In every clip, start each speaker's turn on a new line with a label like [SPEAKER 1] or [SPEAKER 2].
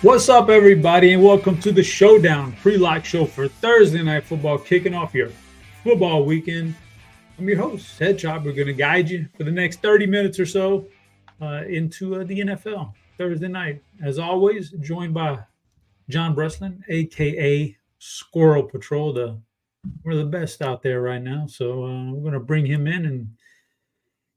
[SPEAKER 1] What's up, everybody, and welcome to the Showdown pre-lock show for Thursday Night Football, kicking off your football weekend. I'm your host, HeadChopper. We're going to guide you for the next 30 minutes or so into the NFL Thursday night. As always, joined by John Breslin, a.k.a. SquirrelPatrol. We're the best out there right now, so we're going to bring him in and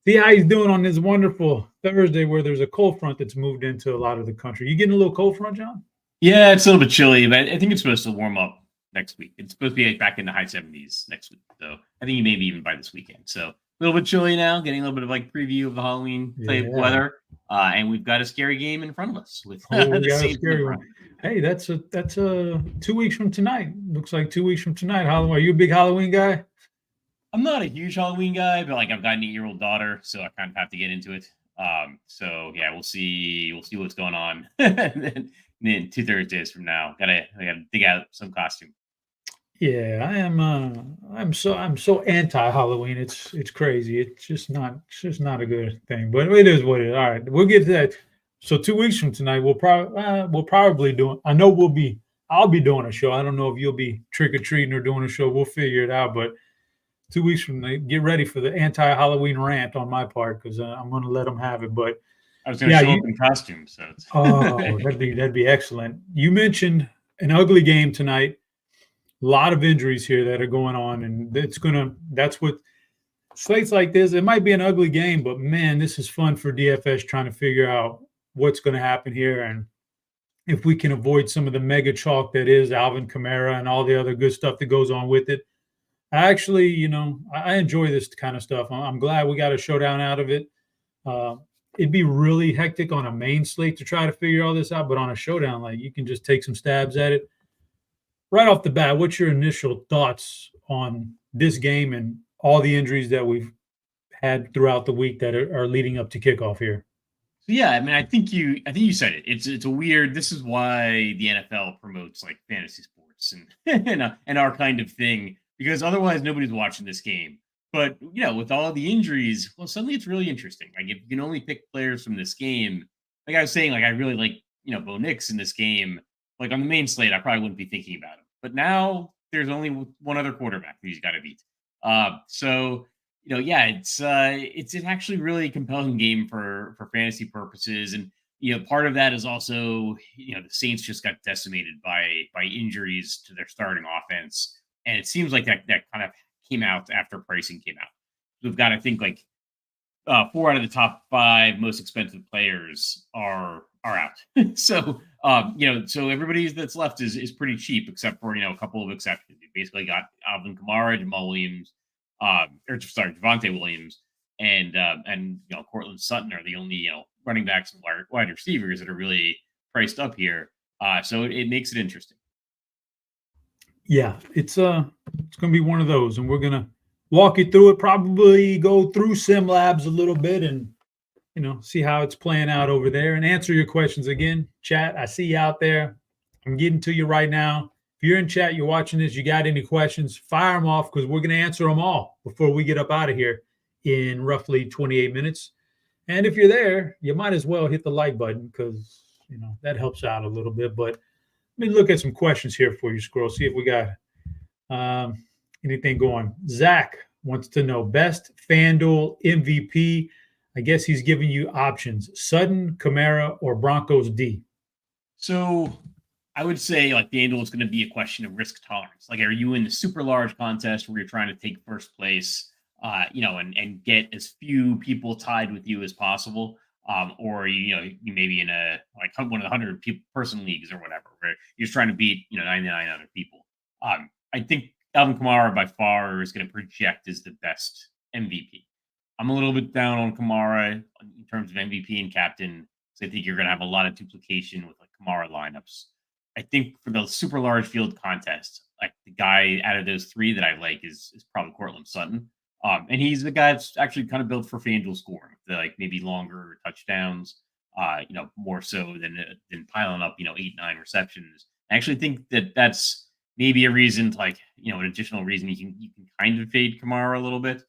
[SPEAKER 1] see how he's doing on this wonderful Thursday where there's a cold front that's moved into a lot of the country. You getting a little cold front, John?
[SPEAKER 2] Yeah, it's a little bit chilly, but I think it's supposed to warm up next week. It's supposed to be back in the high 70s next week. So I think maybe even by this weekend. So a little bit chilly now, getting a little bit of preview of the Halloween weather. And we've got a scary game in front of us with
[SPEAKER 1] the Saints. Scary one. Hey, that's 2 weeks from tonight. Looks like 2 weeks from tonight. Halloween. Are you a big Halloween guy?
[SPEAKER 2] I'm not a huge Halloween guy, but I've got an 8-year-old daughter, so I kind of have to get into it. So yeah, we'll see what's going on. and then 2 Thursdays from now, I gotta dig out some costume.
[SPEAKER 1] Yeah, I am. I'm so anti-Halloween. It's crazy. It's just not a good thing. But it is what it is. All right, we'll get to that. So 2 weeks from tonight, we'll probably do. I know I'll be doing a show. I don't know if you'll be trick or treating or doing a show. We'll figure it out, but 2 weeks from now, get ready for the anti-Halloween rant on my part because I'm going to let them have it. But
[SPEAKER 2] I was going to show up in costume, so
[SPEAKER 1] that'd be excellent. You mentioned an ugly game tonight. A lot of injuries here that are going on, and that's what slates like this. It might be an ugly game, but man, this is fun for DFS trying to figure out what's going to happen here and if we can avoid some of the mega chalk that is Alvin, Kamara, and all the other good stuff that goes on with it. Actually, I enjoy this kind of stuff. I'm glad we got a showdown out of it. It'd be really hectic on a main slate to try to figure all this out, but on a showdown, you can just take some stabs at it. Right off the bat, what's your initial thoughts on this game and all the injuries that we've had throughout the week that are leading up to kickoff here?
[SPEAKER 2] Yeah, I mean, I think you said it. It's a weird. This is why the NFL promotes fantasy sports and our kind of thing. Because otherwise, nobody's watching this game. But, with all the injuries, well, suddenly it's really interesting. If you can only pick players from this game, like I was saying, I really like, Bo Nix in this game. On the main slate, I probably wouldn't be thinking about him. But now there's only one other quarterback that he's got to beat. It's an actually really compelling game for fantasy purposes. And, part of that is also, the Saints just got decimated by injuries to their starting offense. And it seems like that kind of came out after pricing came out. We've got, I think, 4 out of the top 5 most expensive players are out. So, so everybody that's left is pretty cheap, except for, a couple of exceptions. You basically got Alvin, Kamara, Javonte Williams, and Cortland Sutton are the only, running backs and wide receivers that are really priced up here. So it makes it interesting.
[SPEAKER 1] Yeah, it's going to be one of those, and we're going to walk you through it, probably go through SimLabs a little bit and, see how it's playing out over there and answer your questions again. Chat, I see you out there. I'm getting to you right now. If you're in chat, you're watching this, you got any questions, fire them off because we're going to answer them all before we get up out of here in roughly 28 minutes. And if you're there, you might as well hit the like button because, that helps out a little bit. But let me look at some questions here for you, Squirrel. See if we got anything going. Zach wants to know best FanDuel MVP. I guess he's giving you options: Sutton, Kamara, or Broncos D.
[SPEAKER 2] So I would say FanDuel is going to be a question of risk tolerance. Are you in the super large contest where you're trying to take first place, and get as few people tied with you as possible? Or you may be in a one of the 100 person leagues or whatever, where you're just trying to beat 99 other people. I think Alvin Kamara by far is going to project as the best MVP. I'm a little bit down on Kamara in terms of MVP and captain, so I think you're going to have a lot of duplication with Kamara lineups. I think for the super large field contest, the guy out of those 3 that I like is probably Cortland Sutton. And he's the guy that's actually kind of built for FanDuel scoring, maybe longer touchdowns. more so than piling up, 8-9 receptions. I actually think that's maybe a reason to, like, an additional reason you can kind of fade Kamara a little bit.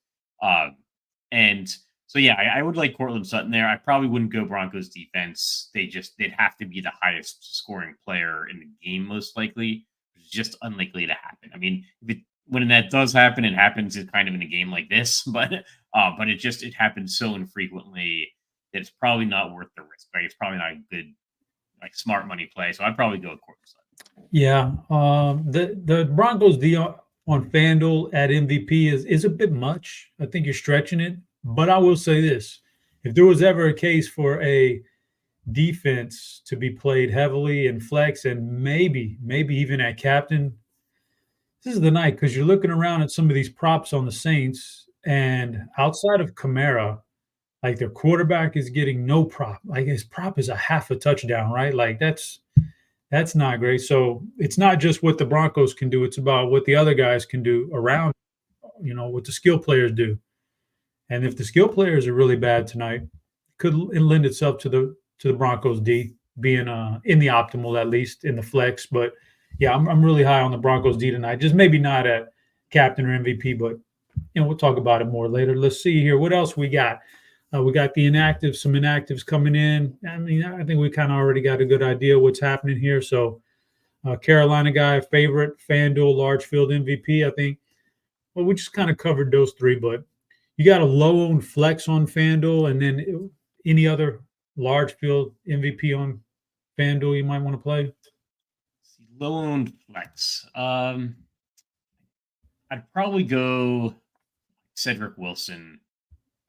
[SPEAKER 2] And so, yeah, I would like Cortland Sutton there. I probably wouldn't go Broncos defense. They'd have to be the highest scoring player in the game, most likely. It's just unlikely to happen. I mean, when that does happen, it happens kind of in a game like this, but it happens so infrequently that it's probably not worth the risk. Right? It's probably not a good, like, smart money play. So I'd probably go with Cortland Sutton.
[SPEAKER 1] Yeah, the Broncos D on FanDuel at MVP is a bit much. I think you're stretching it. But I will say this: if there was ever a case for a defense to be played heavily in flex and maybe even at captain, this is the night, because you're looking around at some of these props on the Saints, and outside of Kamara, like, their quarterback is getting no prop. Like, his prop is a half a touchdown, right? Like, that's not great. So it's not just what the Broncos can do; it's about what the other guys can do around, what the skill players do. And if the skill players are really bad tonight, it could lend itself to the Broncos D being in the optimal, at least in the flex. But yeah, I'm really high on the Broncos D tonight. Just maybe not at captain or MVP, but we'll talk about it more later. Let's see here. What else we got? We got the inactives, some inactives coming in. I mean, I think we kind of already got a good idea what's happening here. So Carolina guy, favorite, FanDuel, large field MVP, I think. Well, we just kind of covered those three, but you got a low-owned flex on FanDuel, and then any other large field MVP on FanDuel you might want to play?
[SPEAKER 2] Low-owned flex. I'd probably go Cedric Wilson.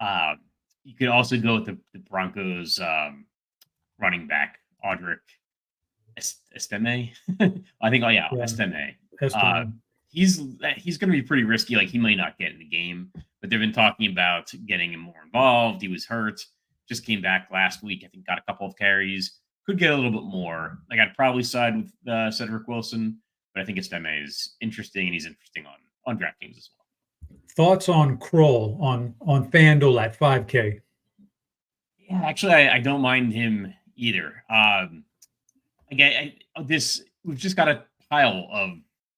[SPEAKER 2] You could also go with the Broncos running back, Audric Estime. I think, Estime. He's going to be pretty risky. Like, he might not get in the game, but they've been talking about getting him more involved. He was hurt, just came back last week. I think got a couple of carries. Could get a little bit more. Like, I'd probably side with Cedric Wilson, but I think Estime is interesting, and he's interesting on DraftKings as well.
[SPEAKER 1] Thoughts on Kroll on FanDuel at 5K?
[SPEAKER 2] Yeah, actually, I don't mind him either. We've just got a pile of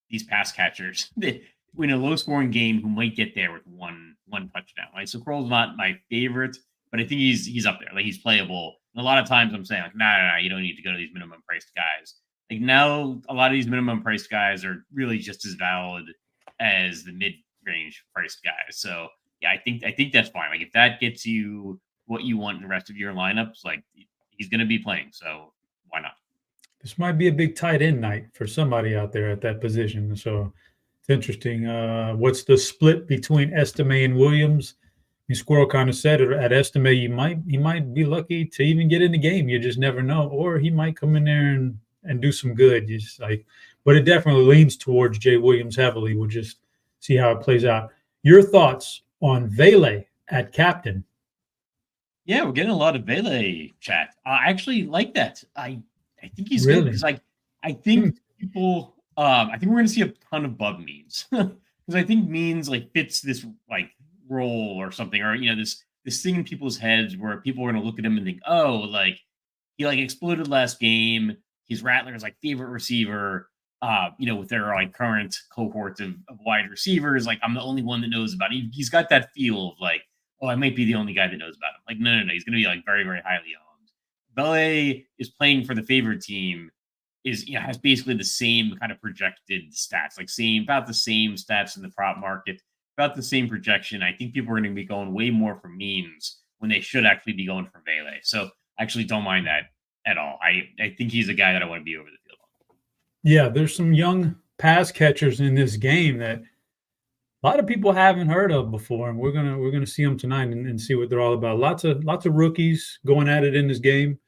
[SPEAKER 2] these pass catchers that in a low scoring game who might get there with one touchdown. Right, so Kroll's not my favorite, but I think he's up there. Like, he's playable. And a lot of times I'm saying, like, no, you don't need to go to these minimum priced guys. Like, now a lot of these minimum priced guys are really just as valid as the mid range priced guys. So yeah, I think that's fine. Like, if that gets you what you want in the rest of your lineups, like, he's going to be playing. So why not?
[SPEAKER 1] This might be a big tight end night for somebody out there at that position. So it's interesting. What's the split between Estime and Williams? Squirrel kind of said it. At Estime, he might be lucky to even get in the game. You just never know. Or he might come in there and do some good. But it definitely leans towards Jay Williams heavily. We'll just see how it plays out. Your thoughts on Vele at captain?
[SPEAKER 2] Yeah, we're getting a lot of Vele chat. I actually like that. I think he's
[SPEAKER 1] really
[SPEAKER 2] good, because I think people. I think we're going to see a ton of bug memes, because I think memes like fits this like role or something, or this thing in people's heads where people are going to look at him and think, oh, like, he like exploded last game. He's Rattler's like favorite receiver. With their like current cohorts of wide receivers, like, I'm the only one that knows about him. He's got that feel of like, oh, I might be the only guy that knows about him. Like, no. He's going to be like very, very highly owned. Vele is playing for the favorite team, has basically the same kind of projected stats, like about the same stats in the prop market, about the same projection. I think people are going to be going way more for memes when they should actually be going for Vele. So I actually don't mind that at all. I think he's a guy that I want to be over the field on.
[SPEAKER 1] Yeah, there's some young pass catchers in this game that a lot of people haven't heard of before, and we're gonna see them tonight and see what they're all about. Lots of rookies going at it in this game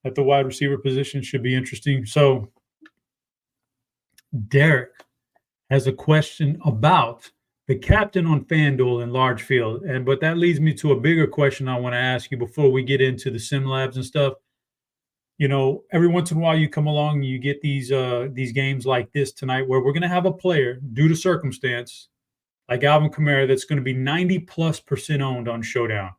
[SPEAKER 1] at the wide receiver position. Should be interesting. So Derek has a question about the captain on FanDuel in large field, but that leads me to a bigger question I want to ask you before we get into the SimLabs and stuff. Every once in a while you come along and you get these games like this tonight where we're going to have a player, due to circumstance, like Alvin Kamara, that's going to be 90+% owned on Showdown.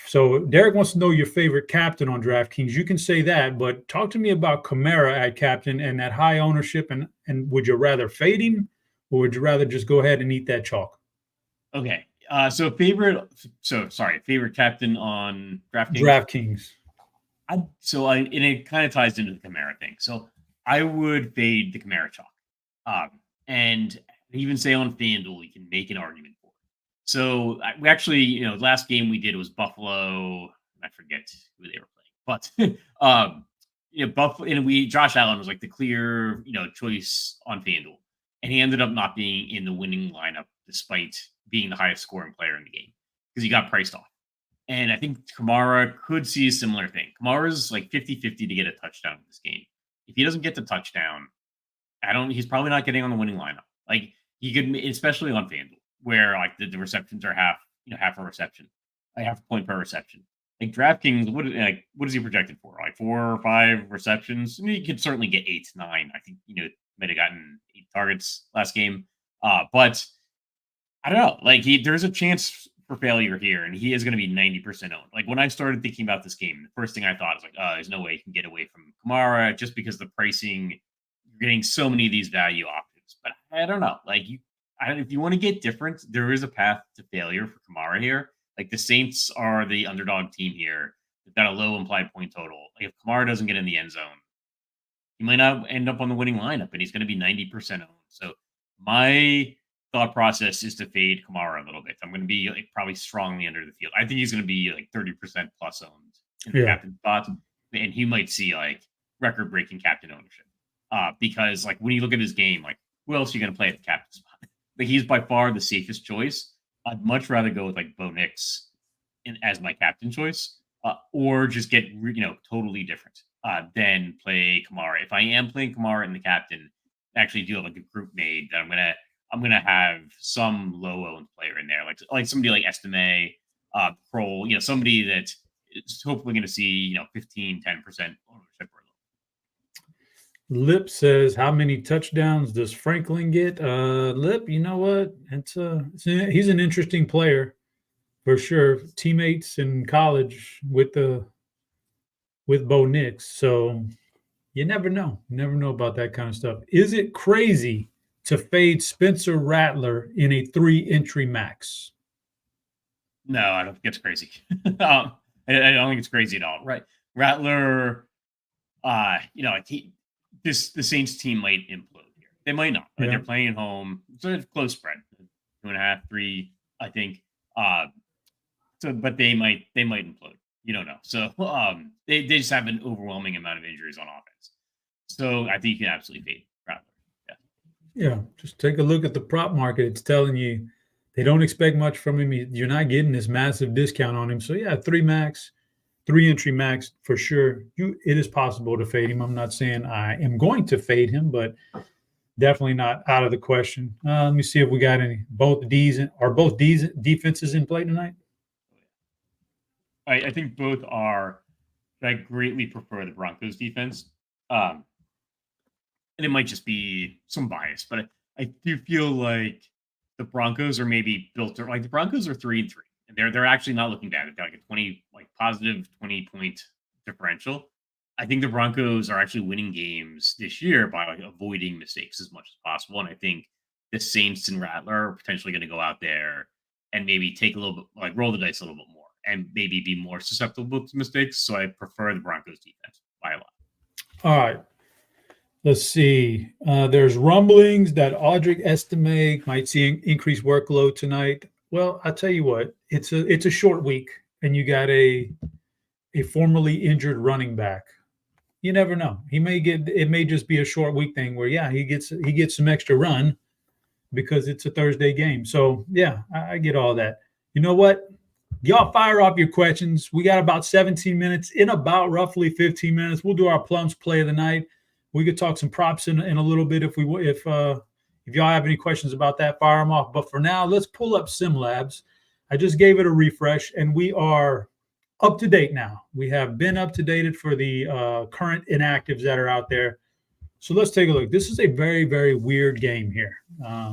[SPEAKER 1] So Derek wants to know your favorite captain on DraftKings. You can say that, but talk to me about Kamara at captain and that high ownership. And would you rather fade him, or would you rather just go ahead and eat that chalk?
[SPEAKER 2] Okay. Favorite captain on DraftKings.
[SPEAKER 1] DraftKings.
[SPEAKER 2] And it kind of ties into the Kamara thing. So I would fade the Kamara chalk. And even say on FanDuel, you can make an argument for it. So we actually, last game we did was Buffalo. I forget who they were playing, but Buffalo, and Josh Allen was like the clear, choice on FanDuel, and he ended up not being in the winning lineup despite being the highest scoring player in the game because he got priced off. And I think Kamara could see a similar thing. Kamara's like 50-50 to get a touchdown in this game. If he doesn't get the touchdown, he's probably not getting on the winning lineup. Like he could, especially on FanDuel, where like the receptions are half a reception, like half a point per reception. Like DraftKings, what is he projected for? Like 4 or 5 receptions? I mean, he could certainly get 8 to 9. I think might have gotten 8 targets last game. But I don't know. Like there's a chance for failure here, and he is going to be 90% owned. Like when I started thinking about this game, the first thing I thought was like, oh, there's no way he can get away from Kamara just because the pricing, you're getting so many of these value options. But I don't know. Like if you want to get different, there is a path to failure for Kamara here. Like the Saints are the underdog team here. They've got a low implied point total. Like if Kamara doesn't get in the end zone, he might not end up on the winning lineup, and he's going to be 90% owned. So my thought process is to fade Kamara a little bit. I'm going to be probably strongly under the field. I think he's going to be 30% plus owned in the captain spot, and he might see record-breaking captain ownership. Because when you look at his game, who else are you going to play at the captain spot? He's by far the safest choice. I'd much rather go with Bo Nix as my captain choice, or just get totally different than play Kamara. If I am playing Kamara in the captain, I actually do have a group made that I'm gonna have some low owned player in there, like somebody like Estime, Kroll, somebody that is hopefully going to see 15-10% ownership.
[SPEAKER 1] Lip says, how many touchdowns does Franklin get? Lip, you know what? He's an interesting player for sure. Teammates in college with Bo Nix. So you never know. You never know about that kind of stuff. Is it crazy to fade Spencer Rattler in a 3-entry max?
[SPEAKER 2] No, I don't think it's crazy. I don't think it's crazy at all. Right. Rattler, the Saints team might implode here. They might not. They're playing at home. It's a close spread, 2.5, 3, I think. But they might implode. You don't know. So they just have an overwhelming amount of injuries on offense. So I think you can absolutely fade Rattler.
[SPEAKER 1] Yeah, just take a look at the prop market. It's telling you they don't expect much from him. You're not getting this massive discount on him. So 3-entry max for sure. It is possible to fade him. I'm not saying I am going to fade him, but definitely not out of the question. Let me see if we got any. Both D's defenses in play tonight?
[SPEAKER 2] I think both are. I greatly prefer the Broncos defense. And it might just be some bias, but I do feel like the Broncos are maybe built the Broncos are 3-3. They're actually not looking bad. They've got a 20 positive 20-point differential. I think the Broncos are actually winning games this year by avoiding mistakes as much as possible. And I think the Saints and Rattler are potentially going to go out there and maybe take a little bit, roll the dice a little bit more and maybe be more susceptible to mistakes. So I prefer the Broncos defense by a lot.
[SPEAKER 1] All right. Let's see. There's rumblings that Audric Estime might see increased workload tonight. Well, I'll tell you what, it's a short week, and you got a formerly injured running back. You never know. It may just be a short week thing where he gets some extra run because it's a Thursday game. So I get all that. You know what? Y'all fire off your questions. We got about 17 minutes. In about roughly 15 minutes, we'll do our plums play of the night. We could talk some props in a little bit if y'all have any questions about that, fire them off. But for now, let's pull up SimLabs. I just gave it a refresh, and we are up to date now. We have been up to date for the current inactives that are out there. So let's take a look. This is a very, very weird game here.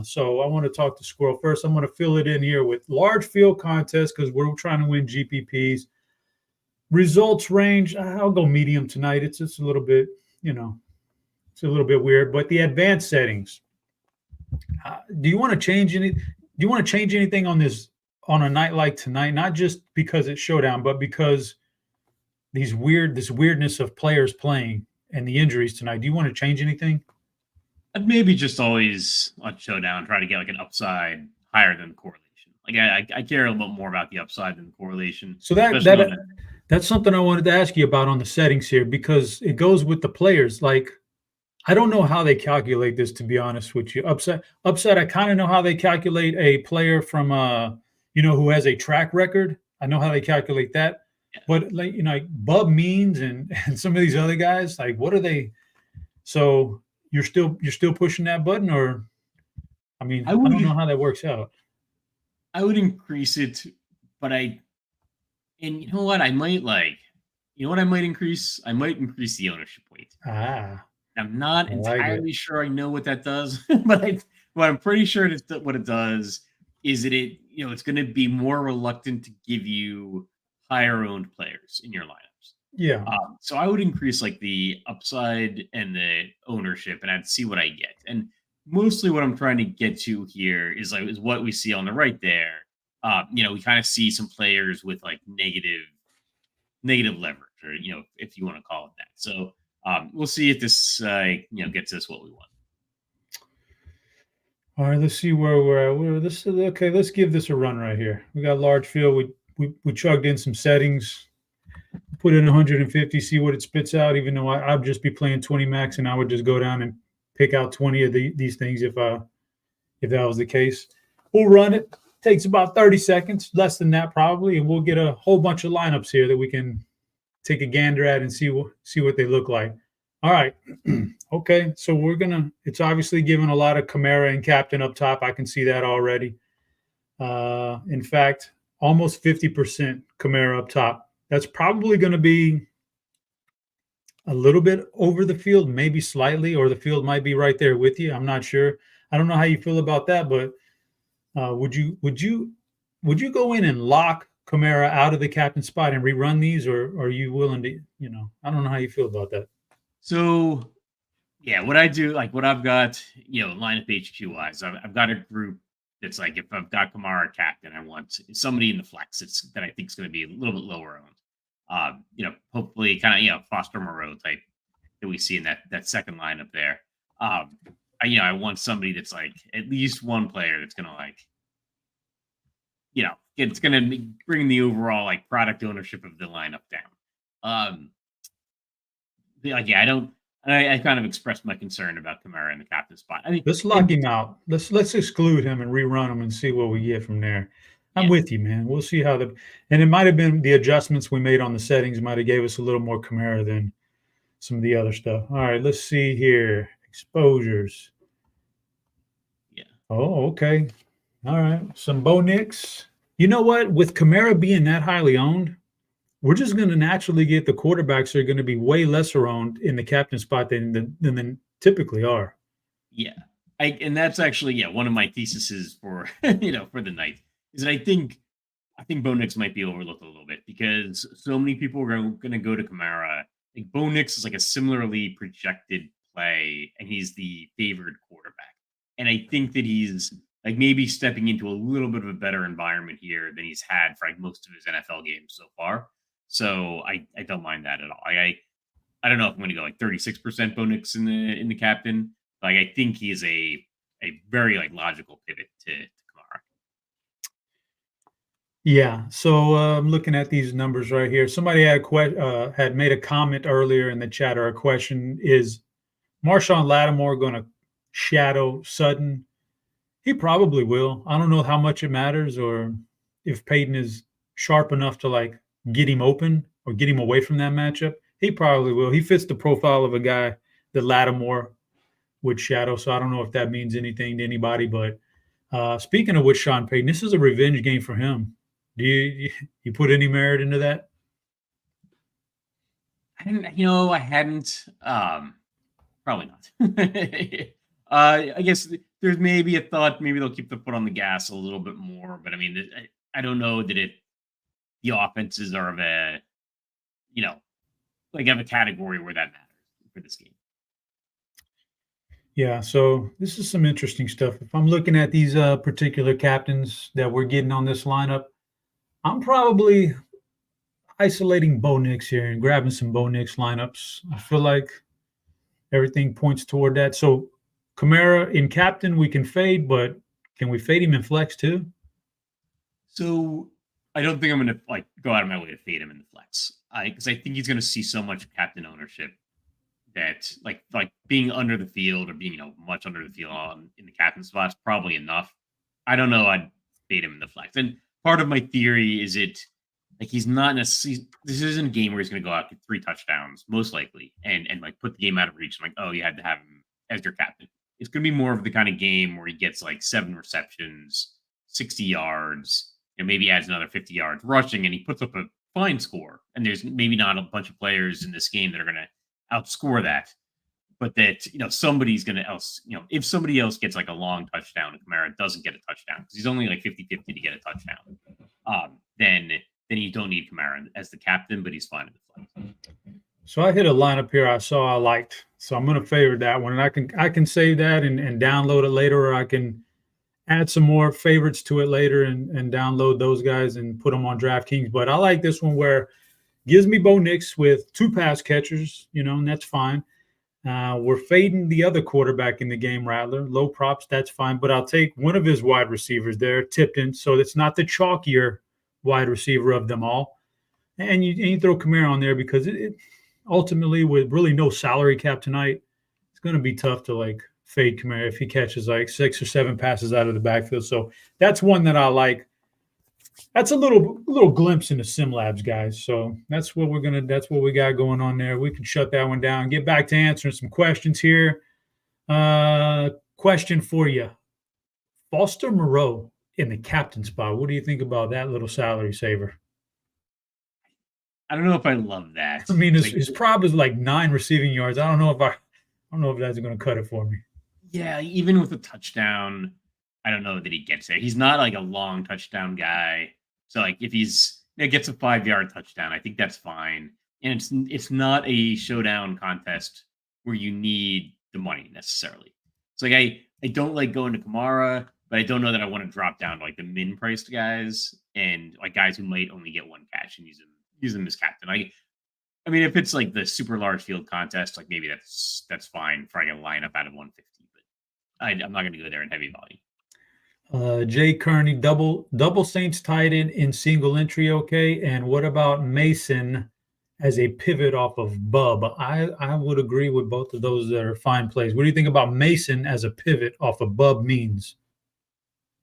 [SPEAKER 1] So I want to talk to Squirrel first. I'm going to fill it in here with large field contest because we're trying to win GPPs. Results range, I'll go medium tonight. It's just a little bit, it's a little bit weird. But the advanced settings, do you want to change any? Do you want to change anything on this on a night like tonight? Not just because it's Showdown, but because this weirdness of players playing and the injuries tonight. Do you want to change anything?
[SPEAKER 2] I'd maybe just always on Showdown try to get like an upside higher than the correlation. Like I care a little bit more about the upside than the correlation.
[SPEAKER 1] So that's something I wanted to ask you about on the settings here, because it goes with the players. Like, I don't know how they calculate this, to be honest with you. Upside, I kind of know how they calculate a player from who has a track record. I know how they calculate that. But like Bub Means and some of these other guys, like, what are they? So you're still pushing that button, or I don't know how that works out.
[SPEAKER 2] I would increase it, but and you know what? I might I might increase? I might increase the ownership weight. I'm not entirely sure I know what that does, but what I'm pretty sure what it does is that it's going to be more reluctant to give you higher owned players in your lineups.
[SPEAKER 1] Yeah.
[SPEAKER 2] So I would increase like the upside and the ownership, and I'd see what I get. And mostly what I'm trying to get to here is what we see on the right there. We kind of see some players with like negative leverage, or if you want to call it that. So we'll see if this gets us what we want.
[SPEAKER 1] All right, let's see where we're at. This is okay. Let's give this a run right here. We got large field. We chugged in some settings, put in 150, see what it spits out. Even though I'd just be playing 20 max, and I would just go down and pick out 20 of these things if that was the case. We'll run it. Takes about 30 seconds, less than that probably, and we'll get a whole bunch of lineups here that we can take a gander at and see what they look like. All right. Okay, so it's obviously giving a lot of Kamara and Captain up top. I can see that already. In fact, almost 50% Kamara up top. That's probably going to be a little bit over the field, maybe slightly, or the field might be right there with you. I'm not sure. I don't know how you feel about that, but would you go in and lock Kamara out of the captain spot and rerun these, or are you willing to, I don't know how you feel about that.
[SPEAKER 2] So, yeah, what I do, like what I've got, lineup HQ wise, I've got a group that's like, if I've got Kamara captain, I want somebody in the flex that I think is going to be a little bit lower owned. Hopefully kind of, Foster Moreau type that we see in that second lineup there. I want somebody that's like at least one player that's going to it's going to bring the overall like product ownership of the lineup down. I kind of expressed my concern about Kamara in the captain spot. I mean,
[SPEAKER 1] let's lock him out. Let's exclude him and rerun him and see what we get from there. I'm with you, man. We'll see and it might have been the adjustments we made on the settings might have gave us a little more Kamara than some of the other stuff. All right, let's see here. Exposures.
[SPEAKER 2] Yeah.
[SPEAKER 1] Oh, okay. All right. Some Bo Nix. You know what? With Kamara being that highly owned, we're just going to naturally get the quarterbacks that are going to be way lesser owned in the captain spot than they typically are.
[SPEAKER 2] Yeah. And that's actually, one of my theses for, for the night is that I think Bo Nix might be overlooked a little bit because so many people are going to go to Kamara. Like Bo Nix is like a similarly projected play, and he's the favored quarterback. And I think that he's like maybe stepping into a little bit of a better environment here than he's had for like most of his NFL games so far. So I don't mind that at all. I don't know if I'm going to go like 36% Bo Nix in the captain. Like I think he's a very like logical pivot to Kamara.
[SPEAKER 1] Yeah. So I'm looking at these numbers right here. Somebody had made a comment earlier in the chat, or a question: is Marshawn Lattimore going to shadow Sutton? He probably will. I don't know how much it matters, or if Peyton is sharp enough to like get him open or get him away from that matchup. He probably will. He fits the profile of a guy that Lattimore would shadow. So I don't know if that means anything to anybody. But speaking of which, Sean Payton, this is a revenge game for him. Do you put any merit into that?
[SPEAKER 2] I hadn't. Probably not. I guess there's maybe a thought maybe they'll keep the foot on the gas a little bit more, but I mean, I don't know that the offenses are of a, like have a category where that matters for this game.
[SPEAKER 1] Yeah, so this is some interesting stuff. If I'm looking at these particular captains that we're getting on this lineup, I'm probably isolating Bo Nix here and grabbing some Bo Nix lineups. I feel like everything points toward that. So Kamara in captain, we can fade, but can we fade him in flex too?
[SPEAKER 2] So I don't think I'm going to go out of my way to fade him in the flex, because I think he's going to see so much captain ownership that like being under the field or being much under the field in the captain spot is probably enough. I don't know. I'd fade him in the flex, and part of my theory is he's not necessarily. This isn't a game where he's going to go out get 3 touchdowns most likely, and put the game out of reach. Oh, you had to have him as your captain. It's going to be more of the kind of game where he gets 7 receptions, 60 yards, and maybe adds another 50 yards rushing, and he puts up a fine score. And there's maybe not a bunch of players in this game that are going to outscore that, but that somebody's going to else. If somebody else gets a long touchdown and Kamara doesn't get a touchdown because he's only 50-50 to get a touchdown, then you don't need Kamara as the captain, but he's fine in the flex.
[SPEAKER 1] So I hit a lineup here I saw I liked. So I'm going to favor that one. And I can save that and download it later, or I can add some more favorites to it later and download those guys and put them on DraftKings. But I like this one where gives me Bo Nix with 2 pass catchers, and that's fine. We're fading the other quarterback in the game, Rattler. Low props, that's fine. But I'll take one of his wide receivers there, Tipton. So it's not the chalkier wide receiver of them all. And you throw Kamara on there because it ultimately, with really no salary cap tonight, it's going to be tough to fade Kamara if he catches 6 or 7 passes out of the backfield. So that's one that I like. That's a little glimpse into SimLabs, guys. So that's what we got going on there. We can shut that one down. Get back to answering some questions here. Question for you. Foster Moreau in the captain spot. What do you think about that little salary saver?
[SPEAKER 2] I don't know if I love that.
[SPEAKER 1] I mean, his prop is 9 receiving yards. I don't know if that's going to cut it for me.
[SPEAKER 2] Yeah, even with a touchdown, I don't know that he gets there. He's not a long touchdown guy. So if he's gets a 5-yard touchdown, I think that's fine. And it's not a showdown contest where you need the money necessarily. It's I don't like going to Kamara, but I don't know that I want to drop down to the min priced guys and guys who might only get 1 catch and use them as captain. I mean, if it's the super large field contest, maybe that's fine for a lineup out of 150. But I'm not going to go there in heavy volume.
[SPEAKER 1] Jay Kearney, double Saints tight end in single entry, okay? And what about Mason as a pivot off of Bub? I would agree with both of those that are fine plays. What do you think about Mason as a pivot off of Bub means?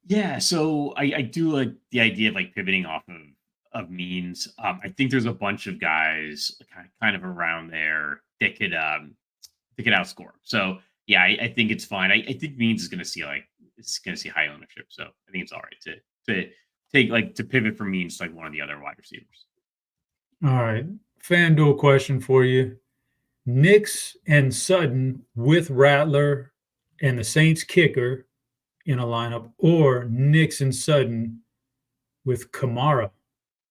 [SPEAKER 2] Yeah, so I do like the idea of pivoting off of means. I think there's a bunch of guys kind of around there that could outscore. So yeah, I think it's fine. I think means is going to see high ownership. So I think it's all right to take to pivot from means to one of the other wide receivers.
[SPEAKER 1] All right, FanDuel question for you: Nix and Sutton with Rattler and the Saints kicker in a lineup, or Nix and Sutton with Kamara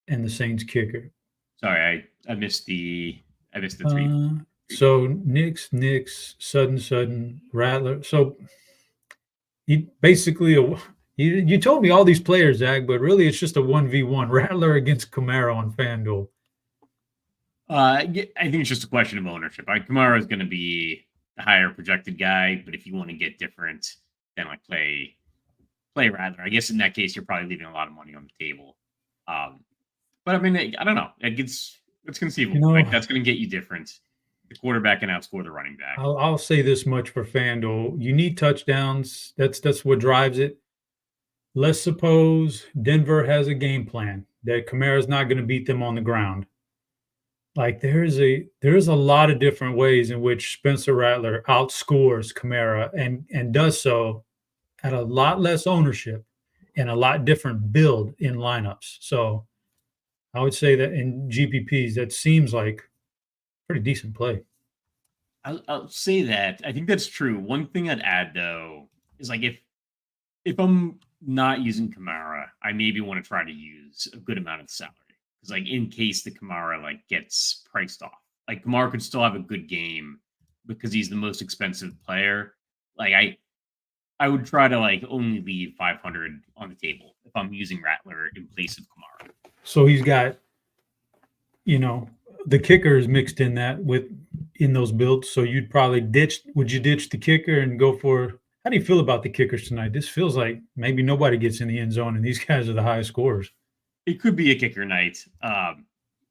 [SPEAKER 1] and the Saints kicker?
[SPEAKER 2] Sorry, I missed the three.
[SPEAKER 1] So Nix, Sutton, Rattler. So you basically you told me all these players, Zach, but really it's just a 1v1 Rattler against Kamara on FanDuel.
[SPEAKER 2] I think it's just a question of ownership. Kamara is going to be the higher projected guy, but if you want to get different, then play Rattler. I guess in that case, you're probably leaving a lot of money on the table. But I mean, I don't know. It's conceivable. That's going to get you different. The quarterback can outscore the running back.
[SPEAKER 1] I'll say this much for FanDuel: you need touchdowns. That's what drives it. Let's suppose Denver has a game plan that Kamara's not going to beat them on the ground. There's a lot of different ways in which Spencer Rattler outscores Kamara and does so at a lot less ownership and a lot different build in lineups. So I would say that in GPPs, that seems like pretty decent play.
[SPEAKER 2] I'll say that. I think that's true. One thing I'd add though is like if I'm not using Kamara, I maybe want to try to use a good amount of salary because like in case the Kamara like gets priced off, like Kamara could still have a good game because he's the most expensive player. Like I would try to like only leave 500 on the table if I'm using Rattler in place of Kamara.
[SPEAKER 1] So he's got, the kicker is mixed in that in those builds. So you'd probably would you ditch the kicker and go for, how do you feel about the kickers tonight? This feels like maybe nobody gets in the end zone and these guys are the highest scorers.
[SPEAKER 2] It could be a kicker night.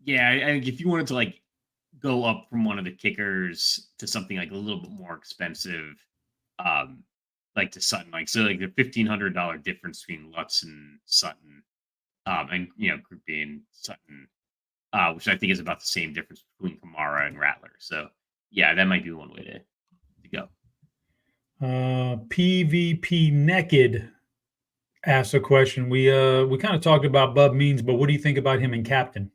[SPEAKER 2] Yeah, I think if you wanted to like go up from one of the kickers to something like a little bit more expensive, like to Sutton, like so like the $1,500 difference between Lutz and Sutton, and Group B and Sutton, which I think is about the same difference between Kamara and Rattler. So yeah, that might be one way to go.
[SPEAKER 1] PvP Naked asked a question. We kind of talked about Bub Means, but what do you think about him in captain?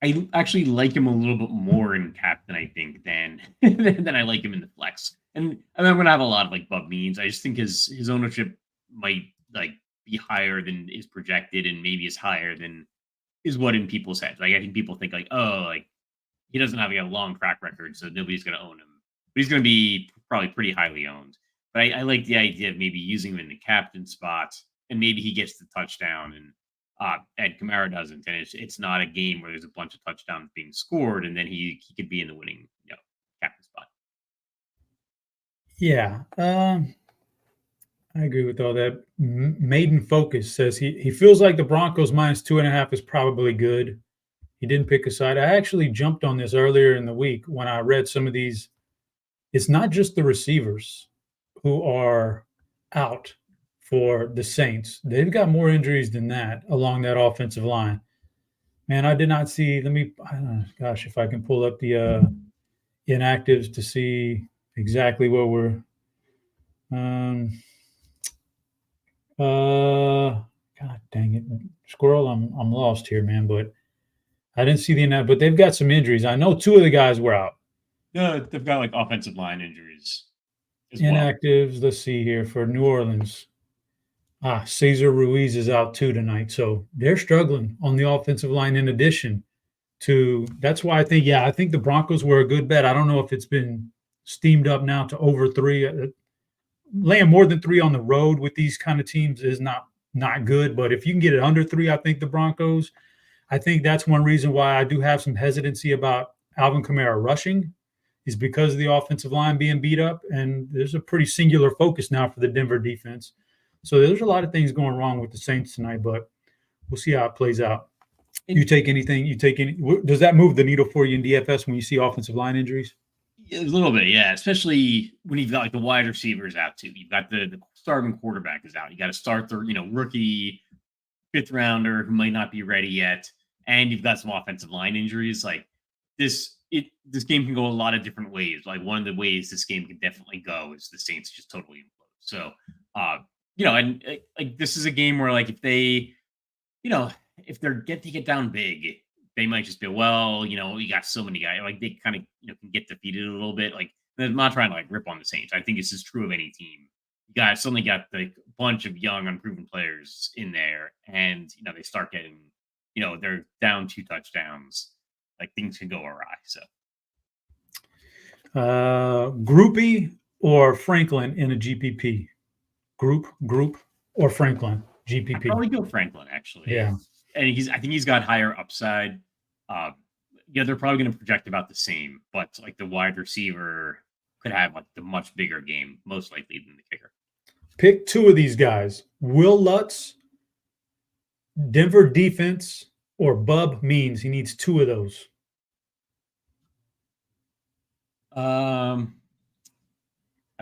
[SPEAKER 2] I actually like him a little bit more in captain, I think, than than I like him in the flex. And I mean, I'm gonna have a lot of like Bub Means. I just think his ownership might like be higher than is projected, and maybe is higher than is what in people's heads. Like I think people think like, oh, like he doesn't have a long track record, so nobody's gonna own him. But he's gonna be probably pretty highly owned. But I like the idea of maybe using him in the captain spot, and maybe he gets the touchdown, and Kamara doesn't, and it's not a game where there's a bunch of touchdowns being scored, and then he could be in the winning captain spot.
[SPEAKER 1] Yeah, I agree with all that. Maiden Focus says he feels like the Broncos -2.5 is probably good. He didn't pick a side. I actually jumped on this earlier in the week when I read some of these. It's not just the receivers who are out for the Saints. They've got more injuries than that along that offensive line. Man, I did not see. Gosh, if I can pull up the inactives to see exactly what we're. God dang it, Squirrel, I'm lost here, man. But I didn't see the inactive. But they've got some injuries. I know two of the guys were out.
[SPEAKER 2] Yeah, they've got like offensive line injuries as
[SPEAKER 1] Inactives. Let's see here for New Orleans. Cesar Ruiz is out too tonight. So they're struggling on the offensive line in addition to that's why I think the Broncos were a good bet. I don't know if it's been steamed up now to over 3. Laying more than 3 on the road with these kind of teams is not good. But if you can get it under 3, I think the Broncos, I think that's one reason why I do have some hesitancy about Alvin Kamara rushing is because of the offensive line being beat up. And there's a pretty singular focus now for the Denver defense. So there's a lot of things going wrong with the Saints tonight, but we'll see how it plays out. You take anything? Does that move the needle for you in DFS when you see offensive line injuries?
[SPEAKER 2] A little bit, yeah. Especially when you've got like the wide receivers out too. You've got the starting quarterback is out. You got to start the rookie 5th rounder who might not be ready yet, and you've got some offensive line injuries. Like this game can go a lot of different ways. Like one of the ways this game can definitely go is the Saints just totally implode. So, and like this is a game where like if they, if they're get down big, they might just be, well, you got so many guys, like they kind of can get defeated a little bit. Like I'm not trying to like rip on the Saints. I think this is true of any team. You guys suddenly got like a bunch of young, unproven players in there, and they start getting, they're down 2 touchdowns. Like things can go awry. So,
[SPEAKER 1] Groupie or Franklin in a GPP? Group or Franklin GPP?
[SPEAKER 2] I'd probably go Franklin actually.
[SPEAKER 1] Yeah.
[SPEAKER 2] And I think he's got higher upside. They're probably going to project about the same, but like the wide receiver could have like the much bigger game, most likely than the kicker.
[SPEAKER 1] Pick 2 of these guys: Will Lutz, Denver defense, or Bub Means. He needs 2 of those.
[SPEAKER 2] I'd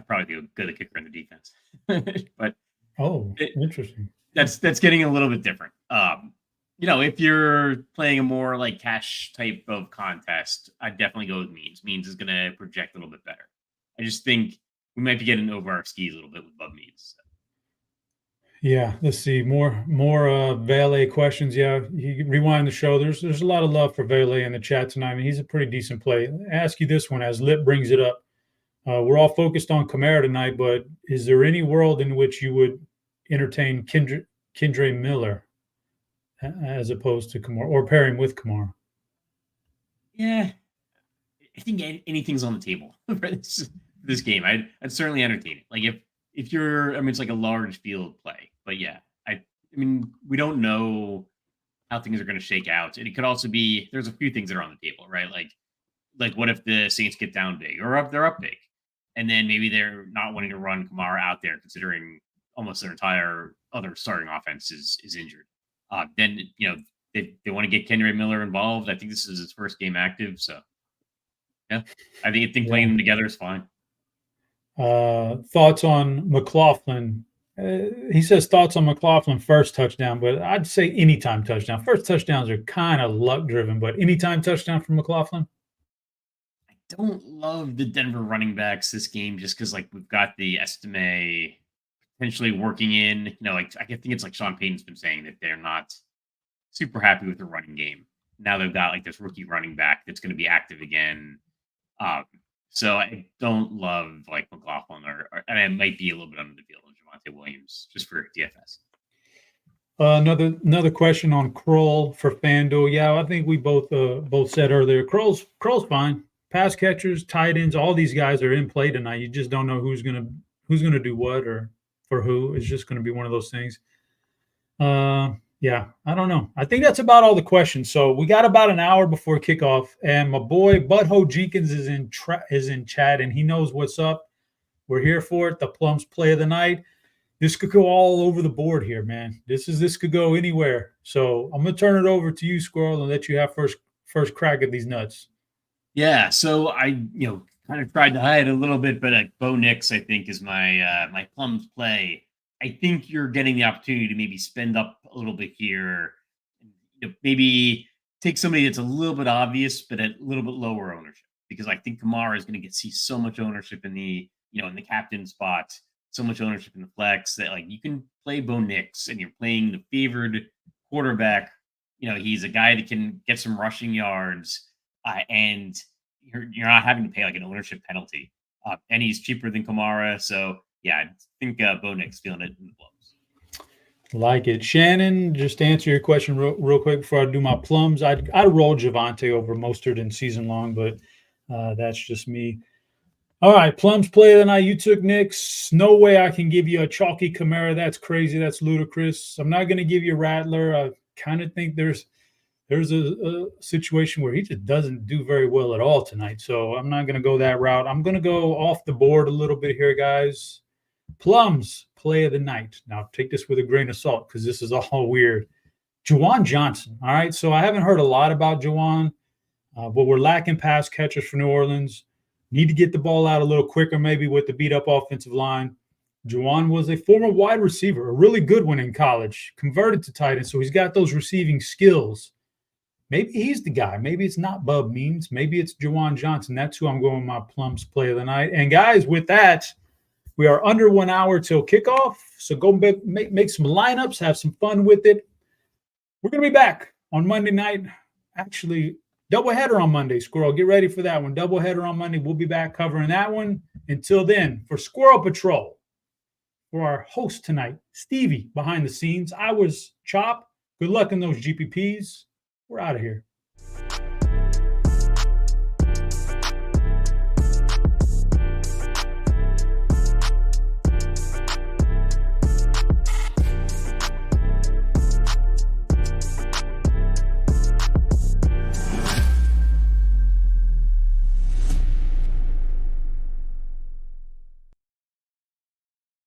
[SPEAKER 2] probably go the kicker in the defense, but
[SPEAKER 1] interesting.
[SPEAKER 2] That's getting a little bit different. If you're playing a more like cash type of contest, I'd definitely go with Means. Means is going to project a little bit better. I just think we might be getting over our skis a little bit with Bub Means. So.
[SPEAKER 1] Yeah, let's see. More Valet questions. Yeah, you can rewind the show. There's a lot of love for Valet in the chat tonight. I mean, he's a pretty decent play. I ask you this one as Lip brings it up. We're all focused on Kamara tonight, but is there any world in which you would entertain Kendre Miller as opposed to Kamara, or pair him with Kamara?
[SPEAKER 2] Yeah, I think anything's on the table for this game. I'd certainly entertain it. Like if you're, I mean, it's like a large field play, but yeah, I mean, we don't know how things are going to shake out, and it could also be there's a few things that are on the table, right? Like what if the Saints get down big or they're up big, and then maybe they're not wanting to run Kamara out there, considering almost their entire other starting offense is injured. Then they want to get Kendre Miller involved. I think this is his first game active, so yeah, I think playing them together is fine.
[SPEAKER 1] Thoughts on McLaughlin? He says thoughts on McLaughlin first touchdown, but I'd say anytime touchdown. First touchdowns are kind of luck driven, but anytime touchdown from McLaughlin.
[SPEAKER 2] I don't love the Denver running backs this game just because like we've got the Estime potentially working in. Like I think it's like Sean Payton's been saying that they're not super happy with the running game. Now they've got like this rookie running back that's going to be active again. So I don't love like McLaughlin and it might be a little bit under the field on Javonte Williams just for DFS.
[SPEAKER 1] Another question on Kroll for FanDuel. Yeah, I think we both said earlier, Kroll's fine. Pass catchers, tight ends, all these guys are in play tonight. You just don't know who's gonna do what or for who. It's just gonna be one of those things. Yeah, I don't know. I think that's about all the questions. So we got about an hour before kickoff, and my boy Butthole Jenkins is in chat, and he knows what's up. We're here for it. The Plums play of the night. This could go all over the board here, man. This could go anywhere. So I'm gonna turn it over to you, Squirrel, and let you have first crack at these nuts.
[SPEAKER 2] Yeah. So I kind of tried to hide a little bit, but Bo Nix I think is my Plums play. I think you're getting the opportunity to maybe spend up a little bit here. Maybe take somebody that's a little bit obvious, but at a little bit lower ownership, because I think Kamara is going to see so much ownership in the captain spot, so much ownership in the flex that like you can play Bo Nix and you're playing the favored quarterback. He's a guy that can get some rushing yards, and you're not having to pay like an ownership penalty. And he's cheaper than Kamara, so. Yeah, I think Bo Nix feeling it in the Plums.
[SPEAKER 1] Like it. Shannon, just to answer your question real quick before I do my Plums, I'd roll Javonte over Mostert in season long, but that's just me. All right, Plums play of the night. You took Nix. No way I can give you a chalky Kamara. That's crazy. That's ludicrous. I'm not going to give you Rattler. I kind of think there's a situation where he just doesn't do very well at all tonight, so I'm not going to go that route. I'm going to go off the board a little bit here, guys. Plums play of the night. Now take this with a grain of salt because this is all weird. Juwan Johnson. All right. So I haven't heard a lot about Juwan, but we're lacking pass catchers for New Orleans. Need to get the ball out a little quicker, maybe with the beat up offensive line. Juwan was a former wide receiver, a really good one in college, converted to tight end. So he's got those receiving skills. Maybe he's the guy. Maybe it's not Bub Means. Maybe it's Juwan Johnson. That's who I'm going with my Plums play of the night. And guys, with that, we are under 1 hour till kickoff, so go make some lineups, have some fun with it. We're going to be back on Monday night. Actually, doubleheader on Monday, Squirrel. Get ready for that one. Doubleheader on Monday. We'll be back covering that one. Until then, for Squirrel Patrol, for our host tonight, Stevie, behind the scenes, I was Chop. Good luck in those GPPs. We're out of here.